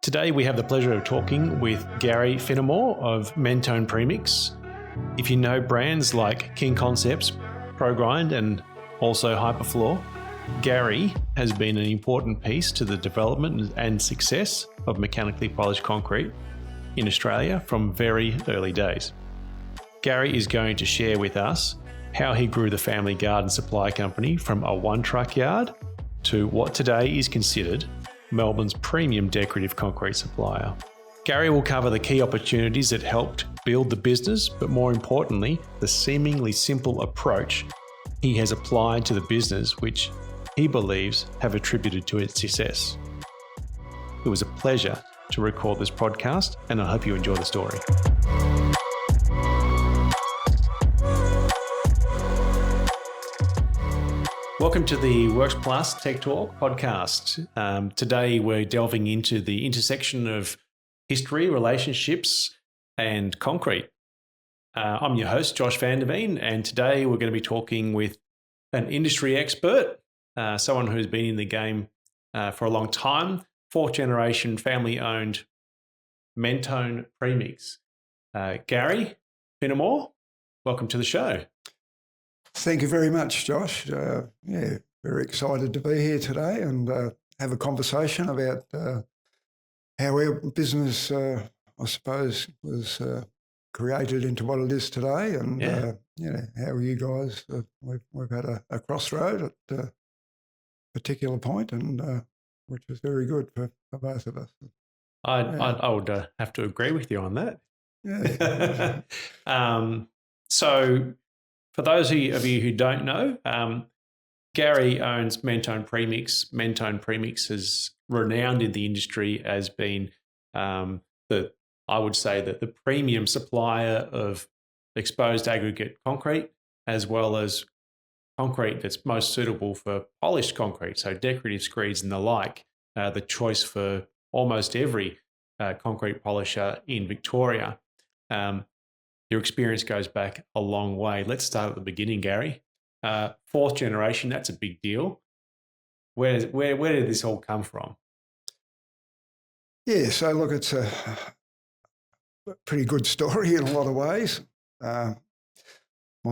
Today we have the pleasure of talking with Gary Finemore of Mentone Pre. If you know brands like King Concepts, ProGrind and also Hyperfloor, Gary has been an important piece to the development and success of mechanically polished concrete in Australia from very early days. Gary is going to share with us how he grew the family garden supply company from a one-truck yard to what today is considered Melbourne's premium decorative concrete supplier. Gary will cover the key opportunities that helped build the business, but more importantly, the seemingly simple approach he has applied to the business, which he believes have attributed to its success. It was a pleasure to record this podcast, and I hope you enjoy the story. Welcome to the Works Plus TechTalk podcast. Today we're delving into the intersection of history, relationships, and concrete. I'm your host, Josh van der Veen, and today we're going to be talking with an industry expert, someone who's been in the game for a long time, fourth generation family-owned Mentone Pre. Gary Finemore, welcome to the show. Thank you very much, Josh. Very excited to be here today and have a conversation about how our business, I suppose, was created into what it is today, and how you guys we've had a crossroad at a particular point, and which was very good for both of us. I would have to agree with you on that. Yeah. So, for those of you who don't know, Gary owns Mentone Pre. Mentone Pre is renowned in the industry as being the premium supplier of exposed aggregate concrete, as well as concrete that's most suitable for polished concrete, so decorative screeds and the like, the choice for almost every concrete polisher in Victoria. Your experience goes back a long way. Let's start at the beginning, Gary. Fourth generation, that's a big deal. Where did this all come from? Yeah, so look, it's a pretty good story in a lot of ways. My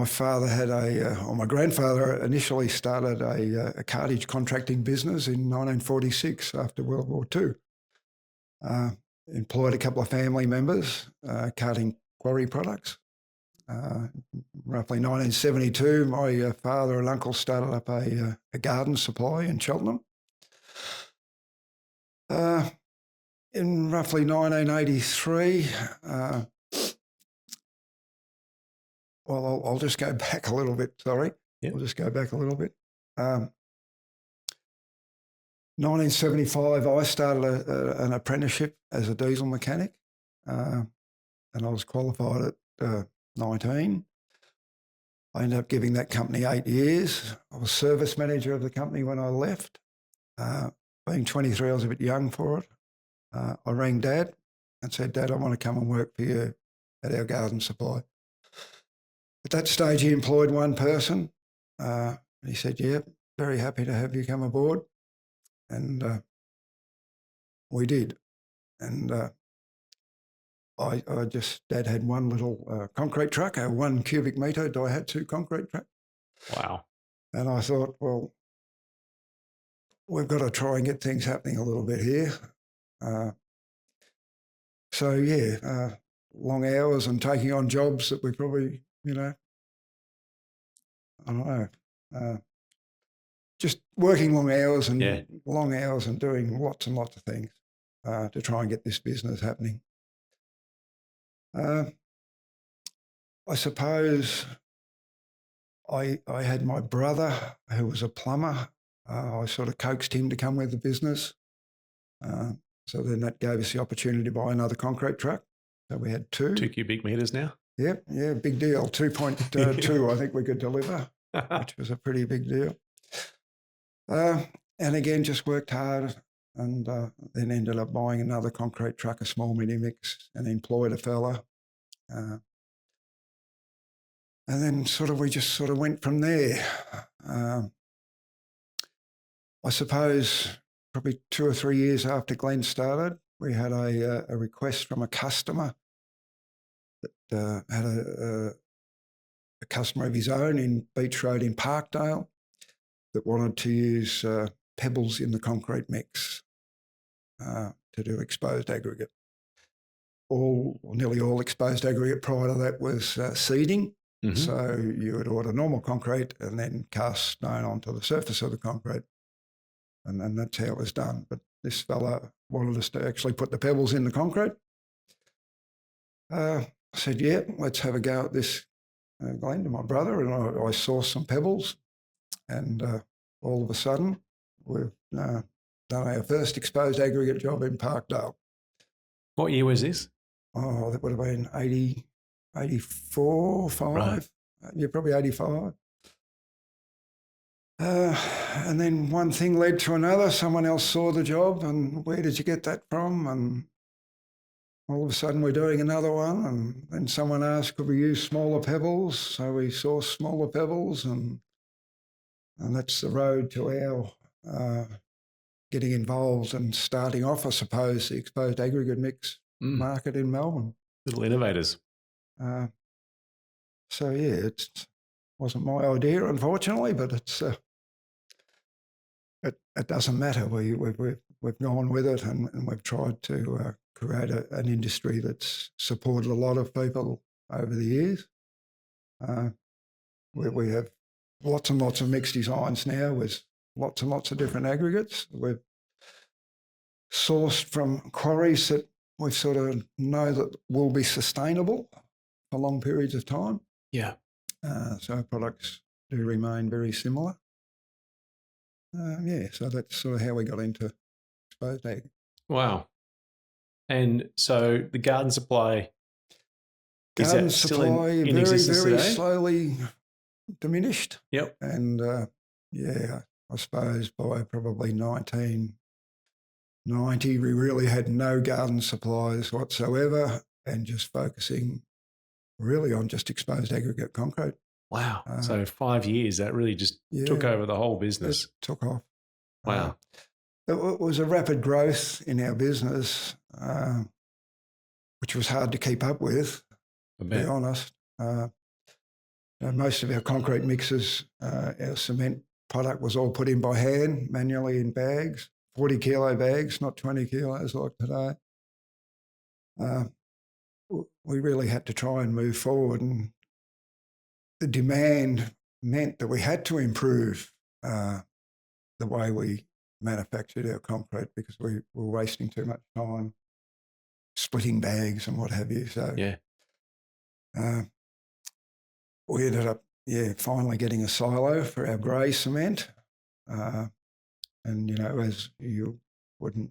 father had my grandfather initially started a cartage contracting business in 1946 after World War II. Employed a couple of family members carting quarry products. Roughly 1972, my father and uncle started up a garden supply in Cheltenham. In roughly 1983, I'll just go back a little bit, sorry. Yep. I'll just go back a little bit. 1975, I started an apprenticeship as a diesel mechanic, and I was qualified at 19. I ended up giving that company 8 years. I was service manager of the company when I left. Being 23, I was a bit young for it. I rang Dad and said, Dad, I want to come and work for you at our garden supply. At that stage, he employed one person. He said, yeah, very happy to have you come aboard. And we did. And Dad had one little concrete truck, a 1 cubic metre Daihatsu concrete truck. Wow. And I thought, well, we've got to try and get things happening a little bit here. Long hours and taking on jobs that we probably, just working long hours and doing lots and lots of things to try and get this business happening. I suppose I had my brother who was a plumber. I sort of coaxed him to come with the business. So then that gave us the opportunity to buy another concrete truck. So we had 2 cubic metres now? Yep, yeah, big deal. 2.2 I think we could deliver, which was a pretty big deal. And again, just worked hard and then ended up buying another concrete truck, a small mini mix, and employed a fella. And then we just went from there. I suppose probably 2 or 3 years after Glenn started, we had a request from a customer that had a customer of his own in Beach Road in Parkdale that wanted to use pebbles in the concrete mix to do exposed aggregate. Nearly all exposed aggregate prior to that was seeding. Mm-hmm. So you would order normal concrete and then cast stone onto the surface of the concrete. And that's how it was done. But this fella wanted us to actually put the pebbles in the concrete. I said, yeah, let's have a go at this, Glenn, to my brother. And I sourced some pebbles. And all of a sudden, we've done our first exposed aggregate job in Parkdale. What year was this? Oh, that would have been 84, 5. Right. Yeah, probably 85. And then one thing led to another. Someone else saw the job and where did you get that from? And all of a sudden we're doing another one. And then someone asked, could we use smaller pebbles? So we sourced smaller pebbles and that's the road to our getting involved and starting off, I suppose, the exposed aggregate mix market in Melbourne. Little innovators. So yeah, it wasn't my idea, unfortunately, but it doesn't matter. We've gone with it and we've tried to create an industry that's supported a lot of people over the years. We have lots and lots of mixed designs now with lots and lots of different aggregates. We've sourced from quarries that we sort of know that will be sustainable for long periods of time. Yeah. So our products do remain very similar. So that's sort of how we got into exposed ag. Wow. And so the garden supply, Garden is that still supply in very, existence very today? slowly diminished. Yep. And I suppose by probably 1990, we really had no garden supplies whatsoever and just focusing really on just exposed aggregate concrete. Wow. So 5 years, that really just took over the whole business. It took off. Wow. It was a rapid growth in our business, which was hard to keep up with, to be honest. Most of our concrete mixes, our cement product was all put in by hand, manually in bags, 40 kilo bags, not 20 kilos like today. We really had to try and move forward, and the demand meant that we had to improve the way we manufactured our concrete because we were wasting too much time splitting bags and what have you. So we ended up, finally getting a silo for our grey cement. And, as you wouldn't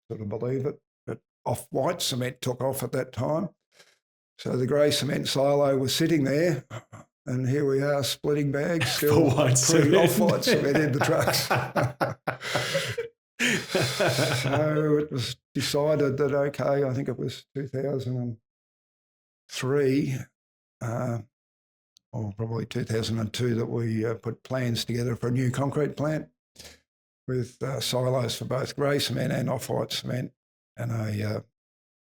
sort of believe it, but off-white cement took off at that time. So the grey cement silo was sitting there, and here we are splitting bags, still off-white cement in the trucks. So it was decided that, okay, I think it was 2003, or probably 2002, that we put plans together for a new concrete plant with silos for both grey cement and off-white cement, and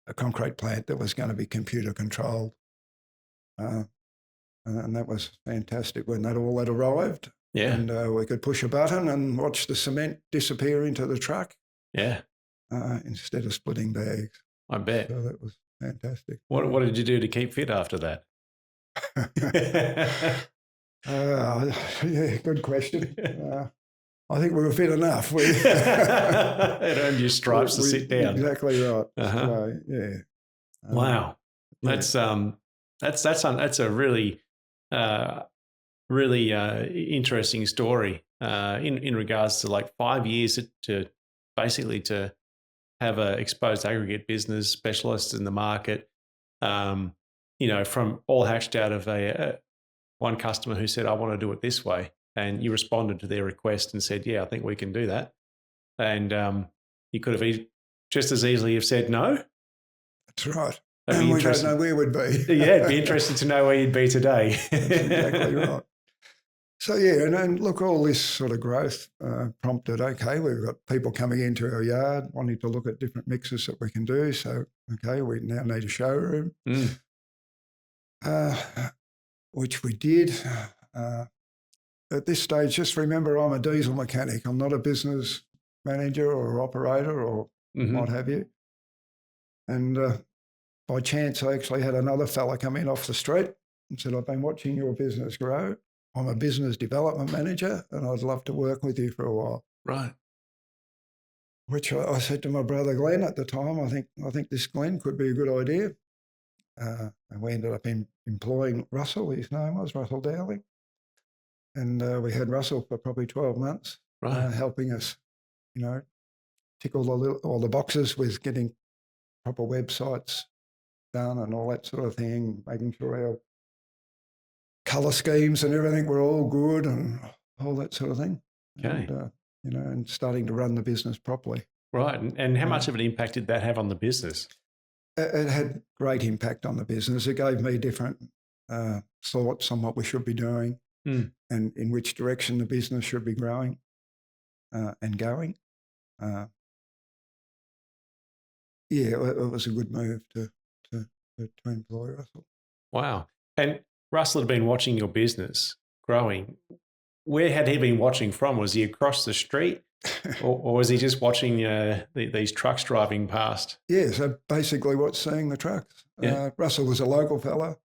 a concrete plant that was going to be computer controlled. And that was fantastic when that all had arrived. Yeah. And we could push a button and watch the cement disappear into the truck. Yeah. Instead of splitting bags. I bet. So that was fantastic. What did you do to keep fit after that? Good question. I think we were fit enough. It earned you stripes to sit down. Exactly right. So, wow. That's a really interesting story in regards to like 5 years to basically to have a exposed aggregate business specialist in the market, from all hatched out of one customer who said, I want to do it this way. And you responded to their request and said, yeah, I think we can do that. And you could have just as easily have said no. That's right. And we don't know where we'd be. Yeah, it'd be interesting to know where you'd be today. That's exactly right. So yeah, and look, all this sort of growth prompted, okay, we've got people coming into our yard wanting to look at different mixes that we can do. So, okay, we now need a showroom, which we did. At this stage, just remember I'm a diesel mechanic. I'm not a business manager or operator or what have you. And by chance, I actually had another fella come in off the street and said, I've been watching your business grow. I'm a business development manager and I'd love to work with you for a while. Right. Which I said to my brother Glenn at the time, I think this Glenn could be a good idea. And we ended up employing Russell, his name was Russell Dowling. And we had Russell for probably 12 months, helping us, tick all the boxes with getting proper websites done and all that sort of thing, making sure our colour schemes and everything were all good and all that sort of thing. Okay. And, and starting to run the business properly. Right. And how much of an impact did that have on the business? It had great impact on the business. It gave me different thoughts on what we should be doing and in which direction the business should be growing and going. It was a good move to employ Russell. Wow. And Russell had been watching your business growing. Where had he been watching from? Was he across the street or was he just watching these trucks driving past? Yeah, so basically seeing the trucks. Yeah. Russell was a local fella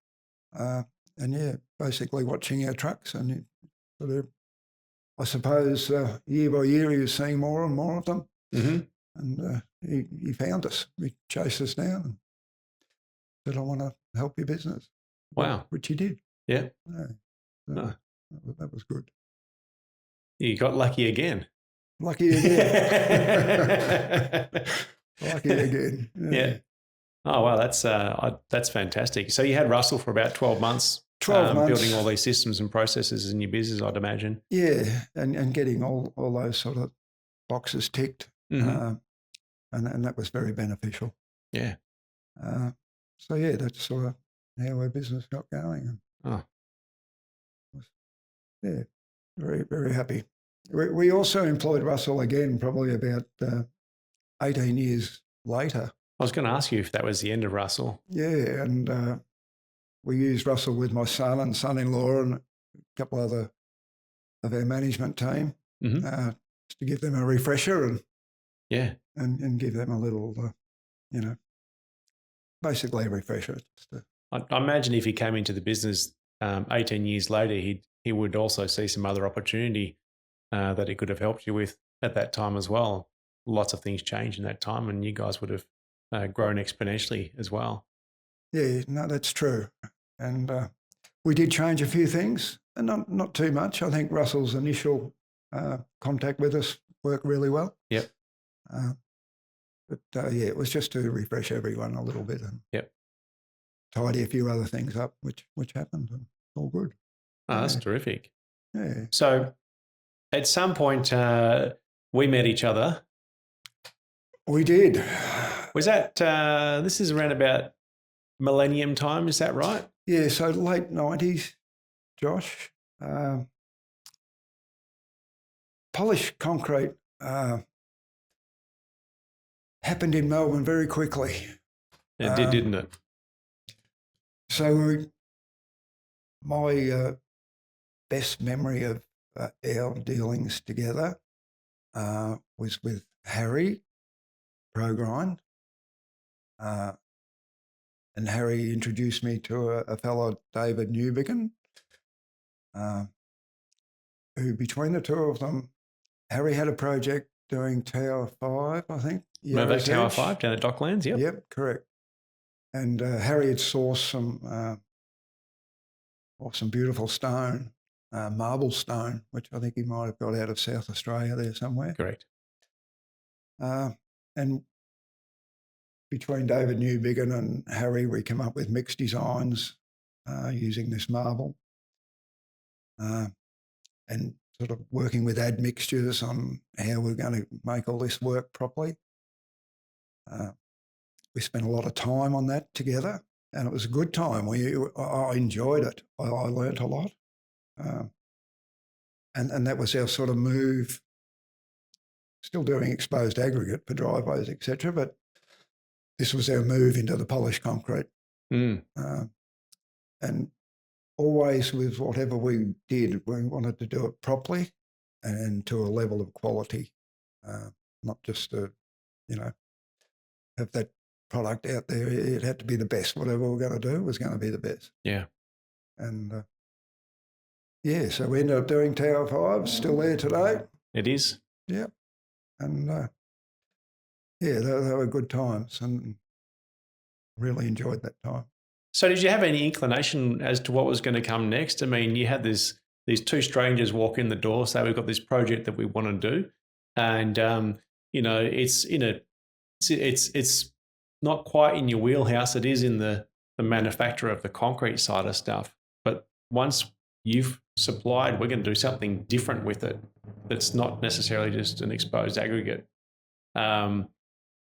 basically watching our trucks and I suppose year by year he was seeing more and more of them. And he found us. He chased us down and said, I want to help your business. Wow. Which he did. Yeah. That was good. You got lucky again. Lucky again. Lucky again. Yeah. Oh, wow. That's fantastic. So you had Russell for about 12 months. 12 months. Building all these systems and processes in your business, I'd imagine. Yeah. And getting all those sort of boxes ticked. And that was very beneficial. Yeah. That's sort of how our business got going. Yeah, very, very happy. We also employed Russell again probably about 18 years later. I was going to ask you if that was the end of Russell. Yeah, and we used Russell with my son and son-in-law and a couple other of our management team just to give them a refresher and give them a little, basically a refresher. I imagine if he came into the business 18 years later, he would also see some other opportunity that he could have helped you with at that time as well. Lots of things changed in that time and you guys would have grown exponentially as well. Yeah, no, that's true. And we did change a few things, and not too much. I think Russell's initial contact with us worked really well. Yep. It was just to refresh everyone a little bit and tidy a few other things up, which happened, and all good. Oh, that's terrific. Yeah. So at some point we met each other. We did. Was that, this is around about millennium time, is that right? Yeah, so late 90s, Josh. Polished concrete happened in Melbourne very quickly. It did, didn't it? So my best memory of our dealings together was with Harry Progrine. And Harry introduced me to a fellow, David Newbigin, who between the two of them, Harry had a project doing Tower 5, I think. Remember Tower 5 down at Docklands? Yep. Yep, correct. And Harry had sourced some beautiful stone, marble stone, which I think he might have got out of South Australia there somewhere. Correct. And between David Newbigin and Harry, we came up with mixed designs using this marble and sort of working with admixtures on how we're going to make all this work properly. We spent a lot of time on that together and it was a good time. I enjoyed it. I learnt a lot. and that was our sort of move. Still doing exposed aggregate for driveways, etc., but this was our move into the polished concrete. Mm. And always with whatever we did, we wanted to do it properly and to a level of quality, not just to, have that product out there. It had to be the best. Whatever we were going to do was going to be the best. Yeah. And so we ended up doing Tower 5, still there today. It is. Yeah. And they were good times and really enjoyed that time. So did you have any inclination as to what was going to come next? I mean, you had these two strangers walk in the door, say we've got this project that we want to do, and it's not quite in your wheelhouse. It is in the manufacture of the concrete side of stuff. But once you've supplied, we're going to do something different with it. That's not necessarily just an exposed aggregate.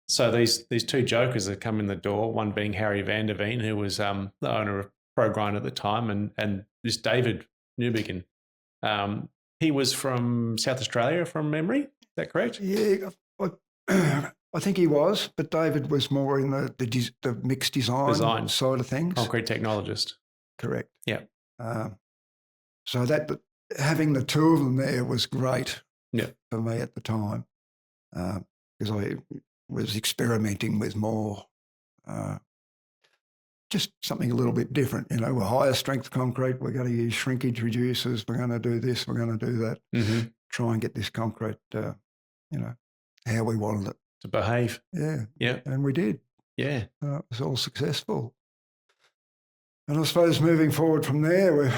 So these two jokers that come in the door, one being Harry van der Veen, who was the owner of ProGrind at the time, and this David Newbegin. He was from South Australia from memory. Is that correct? Yeah, I think he was, but David was more in the mixed design side of things. Concrete technologist. Correct. Yeah. So that having the two of them there was great for me at the time, because I was experimenting with more, just something a little bit different. We're higher strength concrete. We're going to use shrinkage reducers. We're going to do this. We're going to do that. Mm-hmm. Try and get this concrete, how we wanted it to behave. Yeah. Yeah. And we did. Yeah. It was all successful. And I suppose moving forward from there,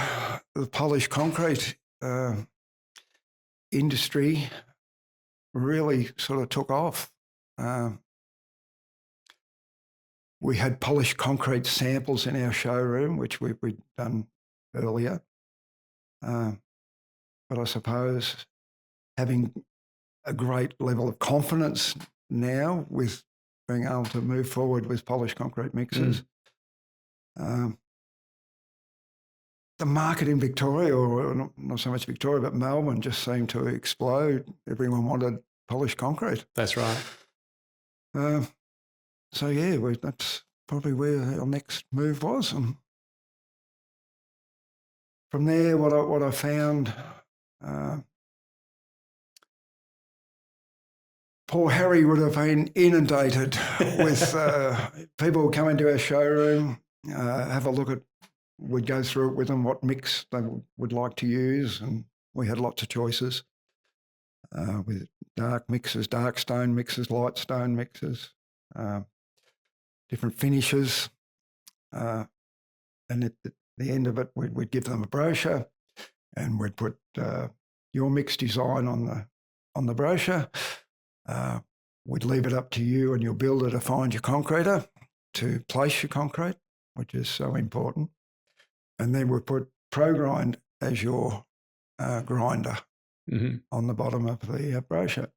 the polished concrete industry really sort of took off. We had polished concrete samples in our showroom, which we'd done earlier. But I suppose having a great level of confidence now with being able to move forward with polished concrete mixers. The market in Victoria, or not so much Victoria, but Melbourne, just seemed to explode. Everyone wanted polished concrete. That's right. That's probably where our next move was. And from there, what I found, poor Harry would have been inundated with people who come into our showroom, have a look at. We'd go through it with them, what mix they would like to use, and we had lots of choices with dark mixes, dark stone mixes, light stone mixes, different finishes. And at the end of it, we'd give them a brochure, and we'd put your mix design on the brochure. We'd leave it up to you and your builder to find your concreter, to place your concrete, which is so important. And then we put ProGrind as your grinder on the bottom of the brochure.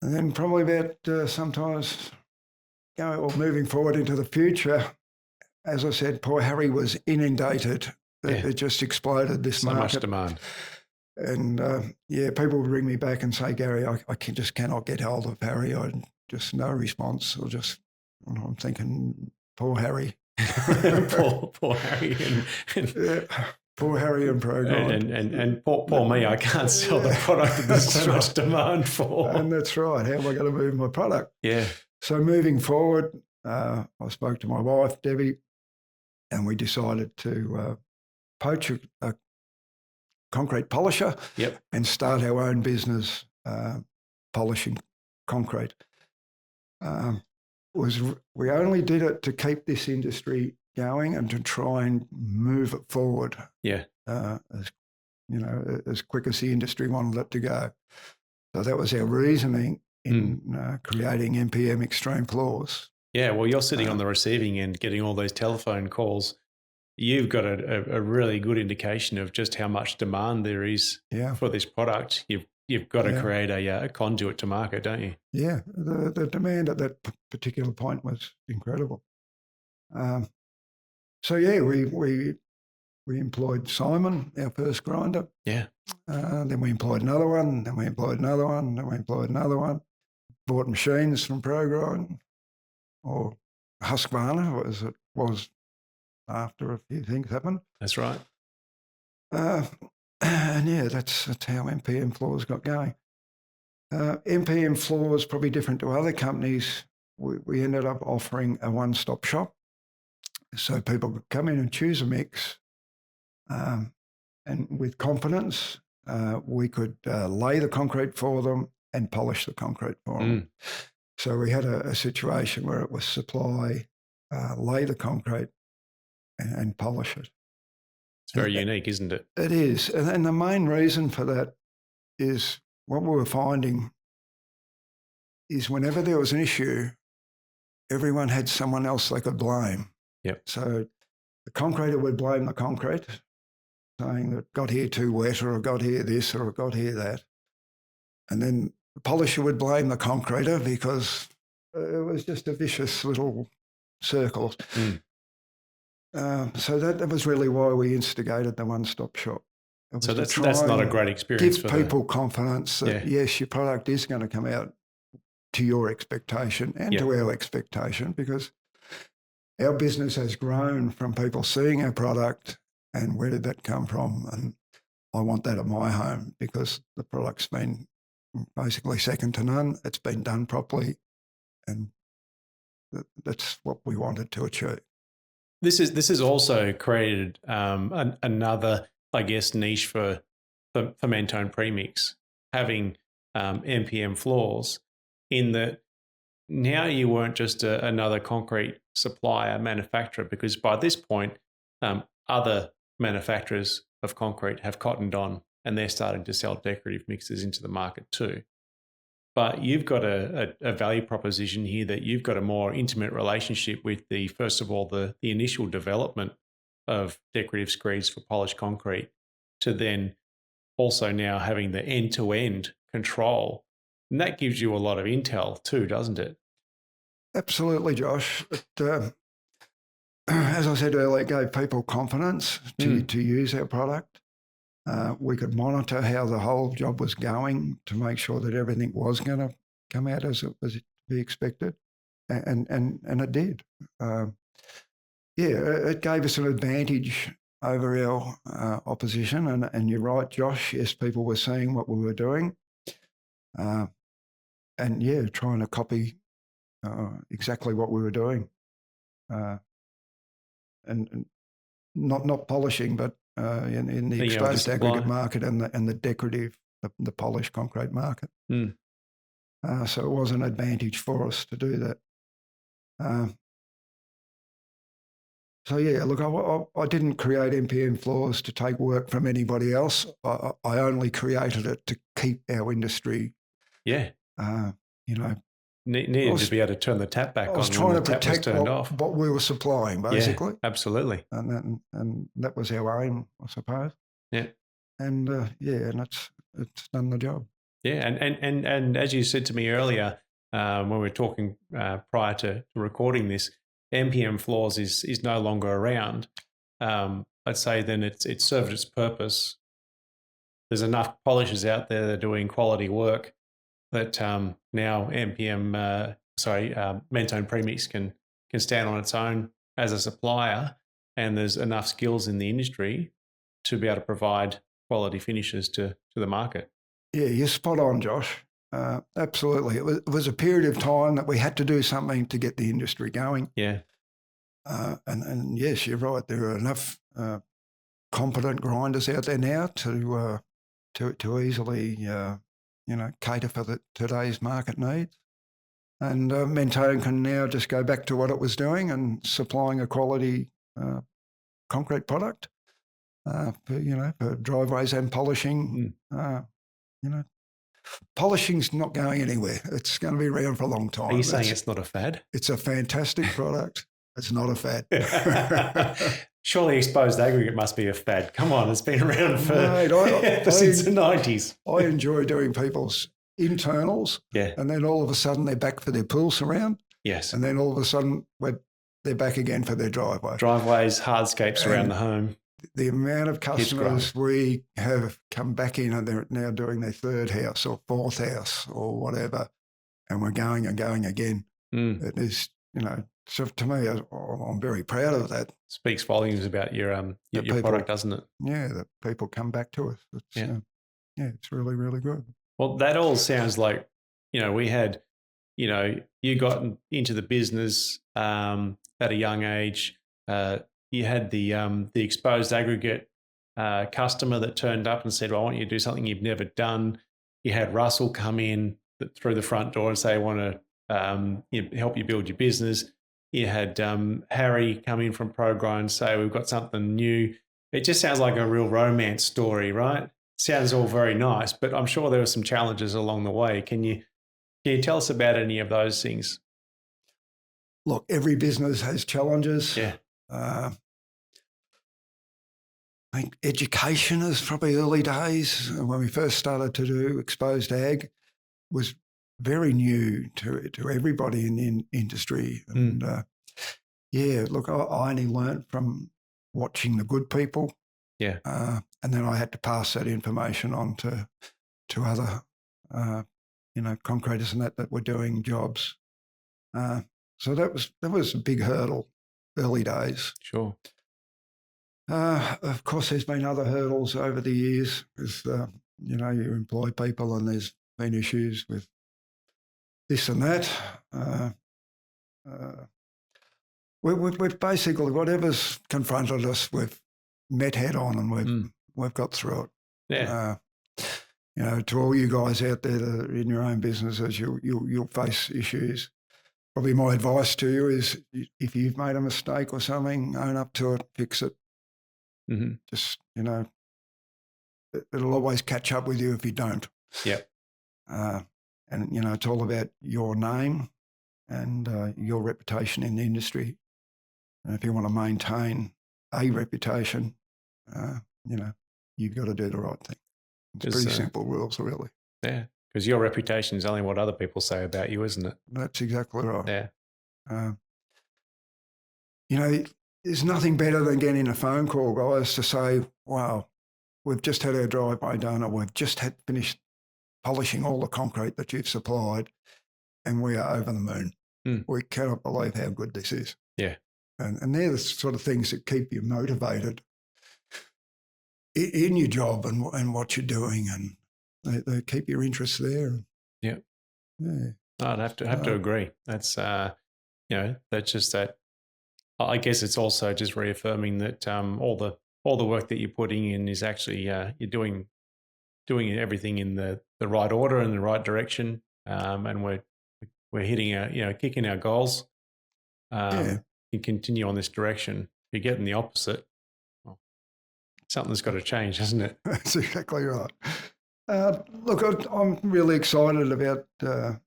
And then probably about sometimes moving forward into the future, as I said, poor Harry was inundated. It just exploded, this market. So much demand. And people would ring me back and say, Gary, I just cannot get hold of Harry. Just no response. I'm thinking, poor Harry. poor Harry poor Harry and ProGrind. And poor me, I can't sell the product that there's so much demand for. And that's right. How am I going to move my product? Yeah. So moving forward, I spoke to my wife, Debbie, and we decided to poach a concrete polisher and start our own business polishing concrete. We only did it to keep this industry going and to try and move it forward. Yeah. As quick as the industry wanted it to go. So that was our reasoning in creating MPM Extreme Floors. Yeah. Well, you're sitting on the receiving end, getting all those telephone calls. You've got a really good indication of just how much demand there is for this product. You've got to create a conduit to market, don't you? Yeah, the demand at that particular point was incredible. We we employed Simon, our first grinder. Yeah. Then we employed another one. Then we employed another one. Then we employed another one. Bought machines from ProGrind or Husqvarna, as it was after a few things happened. That's right. And yeah, that's how MPM Floors got going. MPM Floors, probably different to other companies, we ended up offering a one-stop shop. So people could come in and choose a mix, and with confidence, we could lay the concrete for them and polish the concrete for them. So we had a situation where it was supply, lay the concrete and polish it. It's very unique, isn't it? It is. And the main reason for that is what we were finding is whenever there was an issue, everyone had someone else they could blame. Yep. So the concreter would blame the concrete, saying that got here too wet or got here this or got here that. And then the polisher would blame the concreter because it was just a vicious little circle. So that was really why we instigated the one-stop shop. So that's not a great experience. Give people confidence that, yes, your product is going to come out to your expectation and to our expectation, because our business has grown from people seeing our product and where did that come from? And I want that at my home because the product's been basically second to none. It's been done properly, and that's what we wanted to achieve. This has also created another, I guess, niche for Mentone Premix, having MPM floors, in that now you weren't just another concrete supplier manufacturer, because by this point, other manufacturers of concrete have cottoned on and they're starting to sell decorative mixes into the market too. But you've got a value proposition here that you've got a more intimate relationship with first of all, the initial development of decorative screeds for polished concrete, to then also now having the end-to-end control. And that gives you a lot of intel too, doesn't it? Absolutely, Josh. As I said earlier, it gave people confidence to use our product. We could monitor how the whole job was going to make sure that everything was going to come out as it was to be expected, and it did. It gave us an advantage over our opposition, and you're right, Josh. Yes, people were seeing what we were doing, trying to copy exactly what we were doing, and not polishing, but in the exposed aggregate market and the decorative, the polished concrete market. So it was an advantage for us to do that. Look, I didn't create MPM Floors to take work from anybody else. I only created it to keep our industry. Yeah. Needed to be able to turn the tap back on. I was trying to protect what we were supplying, basically. Yeah, absolutely. And that was our aim, I suppose. Yeah. And and it's done the job. Yeah, and as you said to me earlier, when we were talking prior to recording this, MPM Floors is no longer around. Let's say then it's served its purpose. There's enough polishers out there that are doing quality work that now Mentone Premix can stand on its own as a supplier, and there's enough skills in the industry to be able to provide quality finishes to the market. Yeah, you're spot on, Josh. Absolutely. It was a period of time that we had to do something to get the industry going. Yeah. And yes, you're right. There are enough competent grinders out there now to easily cater for today's market needs. And Mentone can now just go back to what it was doing and supplying a quality concrete product for driveways and polishing. Polishing's not going anywhere. It's going to be around for a long time. Are you saying it's not a fad? It's a fantastic product. It's not a fad. Surely exposed aggregate must be a fad. Come on, it's been around since the 90s. I enjoy doing people's internals. Yeah. And then all of a sudden they're back for their pool surround. Yes. And then all of a sudden they're back again for their driveway. Driveways, hardscapes around the home. the amount of Keeps growing. customers we have come back in and they're now doing their third house or fourth house or whatever, and we're going and going again. It is, so to me, I'm very proud of that. Speaks volumes about your product, doesn't it? Yeah, that people come back to us. It's really, really good. Well, that all sounds like, we had, you got into the business at a young age. You had the exposed aggregate customer that turned up and said, well, I want you to do something you've never done. You had Russell come in through the front door and say, I want to help you build your business. You had Harry come in from ProGrind and say, we've got something new. It just sounds like a real romance story, right? Sounds all very nice, but I'm sure there were some challenges along the way. Can you tell us about any of those things? Look, every business has challenges. Yeah. I think education is probably early days. When we first started to do exposed ag, was very new to everybody in the industry. And look, I only learned from watching the good people. Yeah. And then I had to pass that information on to other, concreters and that were doing jobs. So that was a big hurdle, early days. Sure. Of course, there's been other hurdles over the years because, you employ people and there's been issues with this and that. We've basically, whatever's confronted us, we've met head on and we've got through it. Yeah. To all you guys out there that are in your own businesses, you'll face issues. Probably my advice to you is if you've made a mistake or something, own up to it, fix it. Mm-hmm. Just, it'll always catch up with you if you don't. Yeah. And, it's all about your name and your reputation in the industry. And if you want to maintain a reputation, you've got to do the right thing. It's pretty simple rules, really. Yeah, because your reputation is only what other people say about you, isn't it? That's exactly right. Yeah. There's nothing better than getting a phone call, guys, to say, wow, we've just had our driveway done or we've just had finished polishing all the concrete that you've supplied and we are over the moon. We cannot believe how good this is. Yeah. And they're the sort of things that keep you motivated in your job and what you're doing, and they keep your interest there. Yeah. I'd have to agree. That's that's just that. I guess it's also just reaffirming that all the work that you're putting in is actually you're doing everything in the right order and the right direction, and we're hitting kicking our goals. You continue on this direction. If you're getting the opposite, well, something's got to change, hasn't it? That's exactly right. Look, I'm really excited about the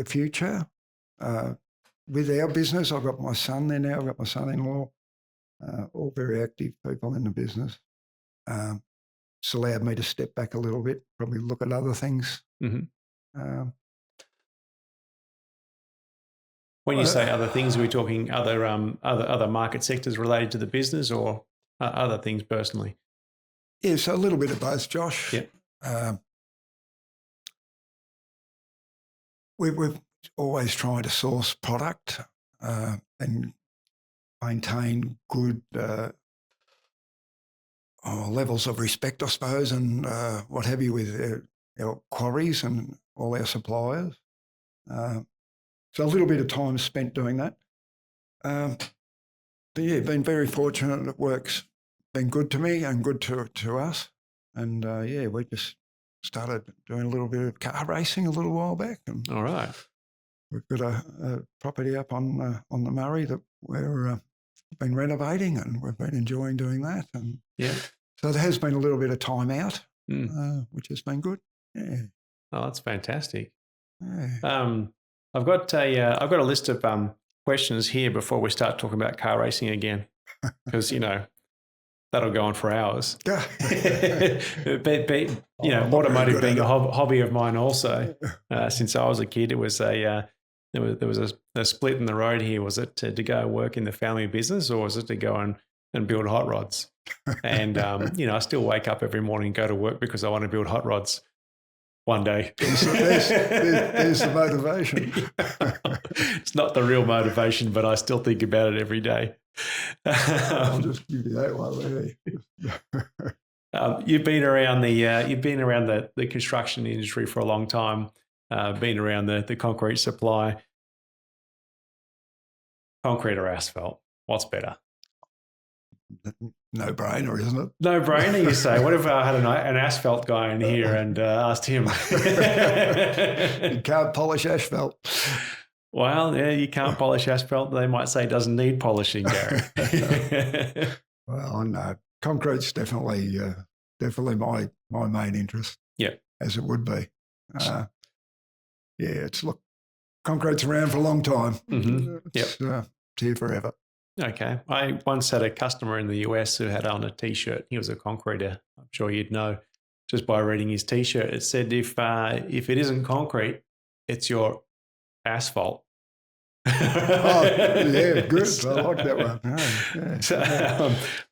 future. With our business, I've got my son there now, I've got my son-in-law, all very active people in the business. It's allowed me to step back a little bit, probably look at other things. Mm-hmm. When you say other things, are we talking other market sectors related to the business or other things personally? Yeah, so a little bit of both, Josh. Yeah. We've always tried to source product and maintain good levels of respect, I suppose, and what have you with our quarries and all our suppliers. So a little bit of time spent doing that. But yeah, been very fortunate that work's been good to me and good to us. And we just started doing a little bit of car racing a little while back. And all right. We've got a property up on the Murray that we've been renovating and we've been enjoying doing that. And so there has been a little bit of time out, which has been good. Yeah. Oh, that's fantastic. Yeah. I've got a list of questions here before we start talking about car racing again, because that'll go on for hours. but automotive being a hobby of mine also. Since I was a kid, it was there was a split in the road here. Was it to go work in the family business, or was it to go and and build hot rods. And, I still wake up every morning and go to work because I want to build hot rods one day. There's the motivation. It's not the real motivation, but I still think about it every day. I'll just give you that one. You've been around the construction industry for a long time. Been around the concrete supply. Concrete or asphalt? What's better? No brainer, isn't it? No brainer, you say. What if I had an asphalt guy in here and asked him? You can't polish asphalt. Well, yeah, you can't polish asphalt. They might say it doesn't need polishing, Gary. Well, no, concrete's definitely my main interest. Yeah, as it would be. Concrete's around for a long time. Mm-hmm. It's here forever. Okay. I once had a customer in the US who had on a T-shirt. He was a concreter. I'm sure you'd know just by reading his T-shirt. It said, if it isn't concrete, it's your asphalt. Oh, yeah, good. I like that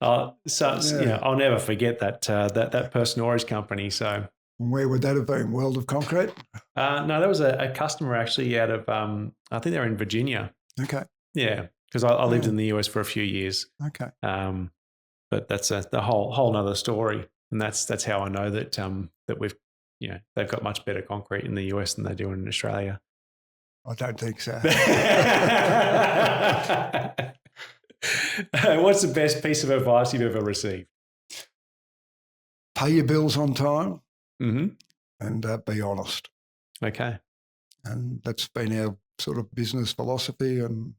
one. I'll never forget that person or his company. So where would that have been? World of Concrete? No, that was a customer actually out of, I think they're in Virginia. Okay. Yeah, because I lived in the US for a few years. Okay. But that's the whole nother story, and that's how I know that that we've they've got much better concrete in the US than they do in Australia. I don't think so. What's the best piece of advice you've ever received? Pay your bills on time, mm-hmm. and be honest. Okay. And that's been our sort of business philosophy, and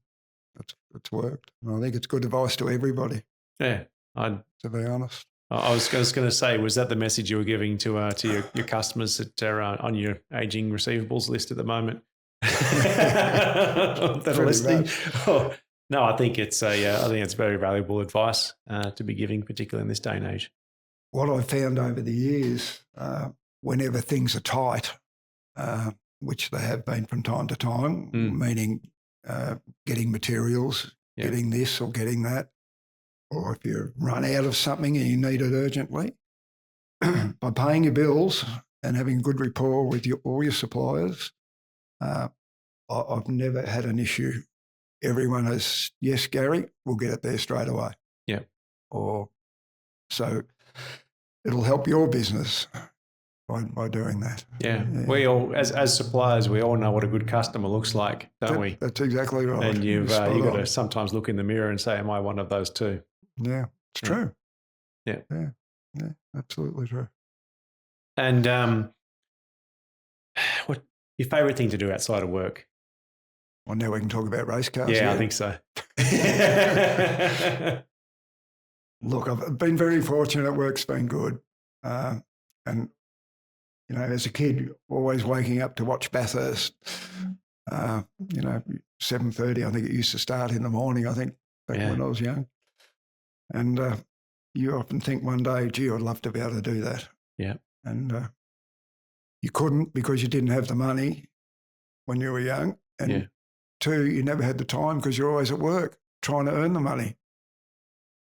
it's worked. And I think it's good advice to everybody. Yeah, to be honest. I was going to say, was that the message you were giving to your customers that are on your aging receivables list at the moment? That are listening. Oh, no, I think it's very valuable advice to be giving, particularly in this day and age. What I've found over the years, whenever things are tight, which they have been from time to time, meaning getting materials, getting this or getting that, or if you run out of something and you need it urgently, by paying your bills and having good rapport with all your suppliers, I've never had an issue. Everyone has, yes, Gary, we'll get it there straight away. Yeah. So it'll help your business by doing that. Yeah. We all, as suppliers, we all know what a good customer looks like, don't we? That's exactly right. And you've got to sometimes look in the mirror and say, am I one of those too? Yeah, it's true. Yeah. Yeah, absolutely true. And what your favourite thing to do outside of work? Well, now we can talk about race cars. Yeah, I think so. Look, I've been very fortunate. Work's been good. And, as a kid, always waking up to watch Bathurst, 7:30, I think it used to start in the morning, I think, back when I was young. And you often think one day, gee, I'd love to be able to do that. Yeah. And you couldn't because you didn't have the money when you were young. And two, you never had the time because you're always at work trying to earn the money.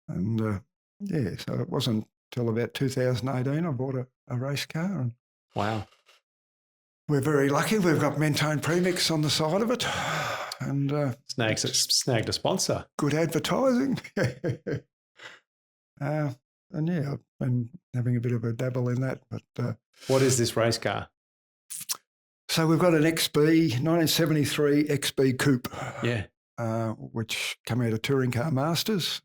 And so it wasn't till about 2018 I bought a race car. And wow. We're very lucky. We've got Mentone Premix on the side of it. And snagged a sponsor. Good advertising. And I've been having a bit of a dabble in that. But what is this race car? So we've got an XB, 1973 XB Coupe. Yeah. Which came out of Touring Car Masters.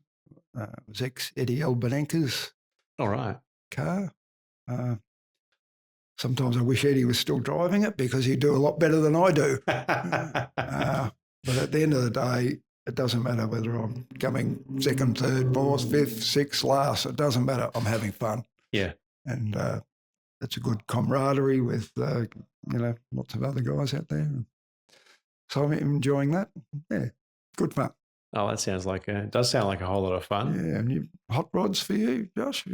It was ex-Eddie Albanenka's car. Sometimes I wish Eddie was still driving it because he'd do a lot better than I do. But at the end of the day, it doesn't matter whether I'm coming second, third, fourth, fifth, sixth, last. It doesn't matter. I'm having fun. Yeah. And it's a good camaraderie with, lots of other guys out there. So I'm enjoying that. Yeah, good fun. Oh, that sounds like it does sound like a whole lot of fun. Yeah, and hot rods for you, Josh?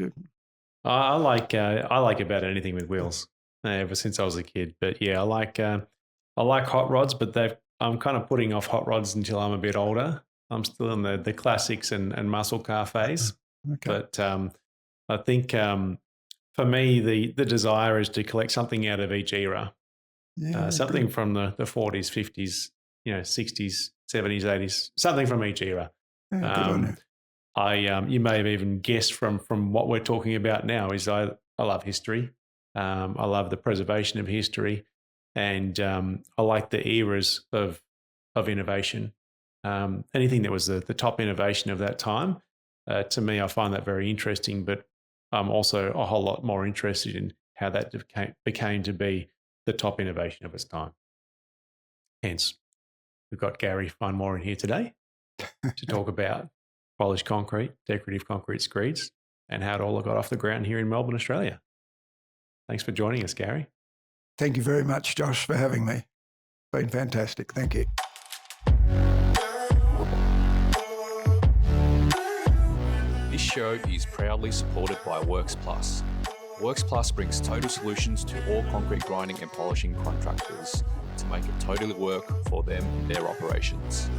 I like about anything with wheels ever since I was a kid. But yeah, I like hot rods, but I'm kind of putting off hot rods until I'm a bit older. I'm still in the classics and muscle car phase. Okay. But I think for me, the desire is to collect something out of each era, Yeah, something good. from the 40s, 50s, 60s, 70s, 80s, something from each era. Yeah, good on you. You may have even guessed from what we're talking about now is I love history. I love the preservation of history, and I like the eras of innovation. Anything that was the top innovation of that time, to me, I find that very interesting. But I'm also a whole lot more interested in how that became to be the top innovation of its time. Hence, we've got Gary Finemore in here today to talk about polished concrete, decorative concrete screeds, and how it all got off the ground here in Melbourne, Australia. Thanks for joining us, Gary. Thank you very much, Josh, for having me. Been fantastic. Thank you. This show is proudly supported by Works Plus. Works Plus brings total solutions to all concrete grinding and polishing contractors to make it totally work for them and their operations.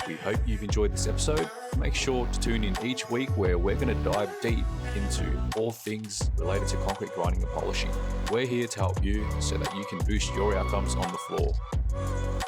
We hope you've enjoyed this episode. Make sure to tune in each week where we're going to dive deep into all things related to concrete grinding and polishing. We're here to help you so that you can boost your outcomes on the floor.